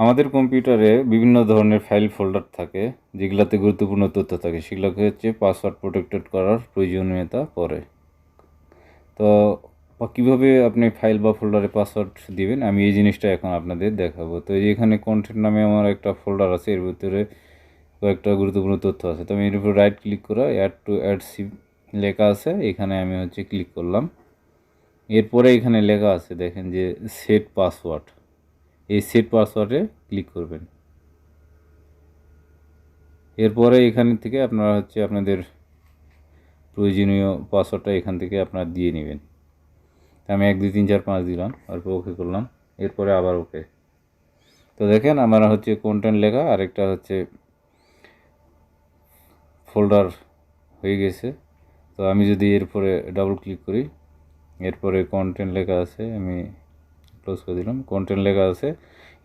আমাদের কম্পিউটারে বিভিন্ন ধরনের ফাইল ফোল্ডার থাকে, যেগুলোতে গুরুত্বপূর্ণ তথ্য থাকে, সেগুলোকে হচ্ছে পাসওয়ার্ড প্রোটেক্টেড করার প্রয়োজনীয়তা পড়ে। তো কীভাবে আপনি ফাইল বা ফোল্ডারে পাসওয়ার্ড দিবেন, আমি এই জিনিসটা এখন আপনাদের দেখাবো। তো এই যে এখানে কন্টেন্ট নামে আমার একটা ফোল্ডার আছে, এর ভিতরে কয়েকটা গুরুত্বপূর্ণ তথ্য আছে। তো আমি এর উপর রাইট ক্লিক করে অ্যাড টু অ্যাড সি লেখা আছে, এখানে আমি হচ্ছে ক্লিক করলাম। এরপরে এখানে লেখা আছে, দেখেন যে সেট পাসওয়ার্ড, এই সেট পাসওয়ার্ডে ক্লিক করবেন। এরপরে এখান থেকে আপনারা হচ্ছে আপনাদের প্রয়োজনীয় পাসওয়ার্ডটা এখান থেকে আপনারা দিয়ে নেবেন। আমি 1 2 3 4 5 দিলাম, তারপর ওকে করলাম, এরপরে আবার ওকে। তো দেখেন আমার হচ্ছে কন্টেন্ট লেখা, আরেকটা হচ্ছে ফোল্ডার হয়ে গেছে। তো আমি যদি এরপরে ডাবল ক্লিক করি, এরপরে কন্টেন্ট লেখা আছে, আমি ক্লোজ করে দিলাম, কন্টেন্ট লেখা আছে,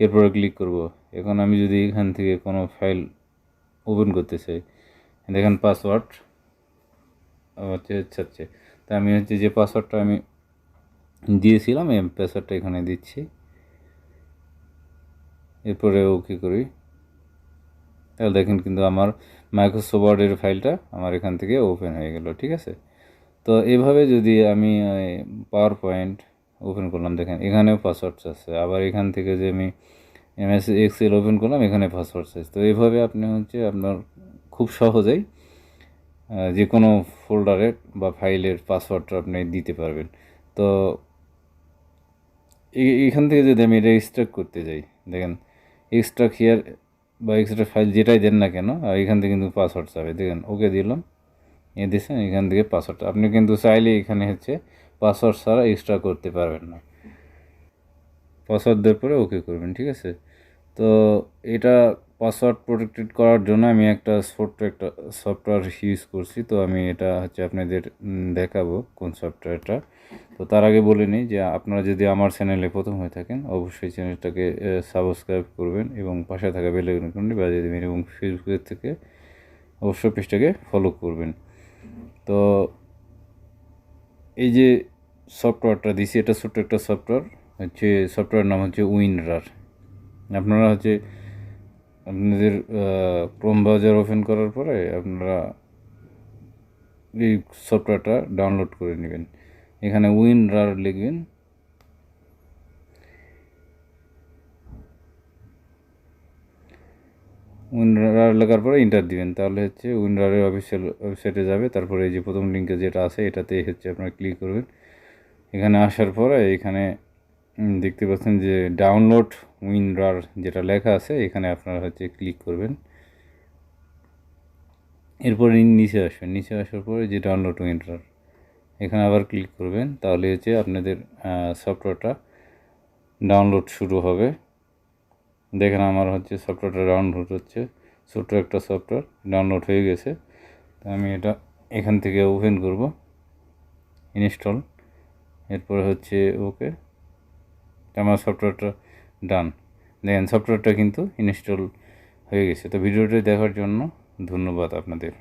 এরপরে ক্লিক করব। এখন আমি যদি এখান থেকে কোনো ফাইল ওপেন করতে চাই, দেখেন পাসওয়ার্ড হচ্ছে। তা আমি হচ্ছে যে পাসওয়ার্ডটা আমি দিয়েছিলাম, এই পাসওয়ার্ডটা এখানে দিচ্ছি, এরপরে ওকে করি। তাহলে দেখেন কিন্তু আমার মাইক্রোসফট ওয়ার্ডের ফাইলটা আমার এখান থেকে ওপেন হয়ে গেল, ঠিক আছে। তো এইভাবে যদি আমি পাওয়ার পয়েন্ট ওপেন করলাম, দেখেন এখানেও পাসওয়ার্ড আছে, আবার এখান থেকে যে আমি এমএস এক্সেল ওপেন করলাম, এখানে পাসওয়ার্ড আছে। তো এইভাবে আপনি হচ্ছে আপনার খুব সহজেই যে কোনো ফোল্ডারের বা ফাইলের পাসওয়ার্ডটা আপনি দিতে পারবেন। তো এখান থেকে যদি আমি এটা এক্সট্রাক্ট করতে যাই, দেখেন এক্সট্রা হিয়ার বা এক্সট্রা ফাইল যেটাই দেন না কেন, আর এখান থেকে কিন্তু পাসওয়ার্ড চাবে, দেখেন ওকে দিলাম, দিয়েছেন, এখান থেকে পাসওয়ার্ড আপনি কিন্তু চাইলে এখানে হচ্ছে পাসওয়ার্ড ছাড়া এক্সট্রা করতে পারবেন না। পাসওয়ার্ড দেওয়ার পরে ওকে করবেন, ঠিক আছে। তো এটা পাসওয়ার্ড প্রোটেক্টেড করার জন্য আমি একটা ছোট্ট একটা সফটওয়্যার ইউজ করছি। তো আমি এটা হচ্ছে আপনাদের দেখাবো কোন সফটওয়্যারটা। তো তার আগে বলে নিই যে আপনারা যদি আমার চ্যানেলে প্রথম হয়ে থাকেন, অবশ্যই চ্যানেলটাকে সাবস্ক্রাইব করবেন এবং পাশে থাকা বেল আইকনটি বাজিয়ে দেবেন, এবং ফেসবুকের থেকে অবশ্যই পেজটাকে ফলো করবেন। তো এই যে সফটওয়্যারটা দিছি, এটা ছোট্ট একটা সফটওয়্যার, হচ্ছে সফটওয়্যার নাম হচ্ছে উইনরার। আপনারা হচ্ছে আপনাদের ক্রোম ব্রাউজার ওপেন করার পরে আপনারা এই সফটওয়্যারটা ডাউনলোড করে নেবেন। এখানে উইনরার লিখবেন, উইনরার লেখার পরে এন্টার দিবেন, তাহলে হচ্ছে উইনরারের অফিসিয়াল ওয়েবসাইটে যাবে। তারপরে এই যে প্রথম লিঙ্কে যেটা আছে এটাতে হচ্ছে আপনারা ক্লিক করবেন। এখানে আসার পরে এখানে দেখতে পাচ্ছেন যে ডাউনলোড উইনরার যেটা লেখা আছে, এখানে আপনারা হচ্ছে ক্লিক করবেন। এরপরে নিচে আসবেন, নিচে আসার পরে যে ডাউনলোড উইনরার, এখানে আবার ক্লিক করবেন, তাহলে হচ্ছে আপনাদের সফটওয়্যারটা ডাউনলোড শুরু হবে। দেখেন আমার হচ্ছে সফটওয়্যারটা ডাউনলোড হচ্ছে, ছোট্ট একটা সফটওয়্যার ডাউনলোড হয়ে গেছে। তো আমি এটা এখান থেকে ওপেন করব, ইনস্টল, এরপরে হচ্ছে ওকে। আমার সফটওয়্যারটা ডান, দেখেন সফটওয়্যারটা কিন্তু ইনস্টল হয়ে গেছে। তো ভিডিওটি দেখার জন্য ধন্যবাদ আপনাদের।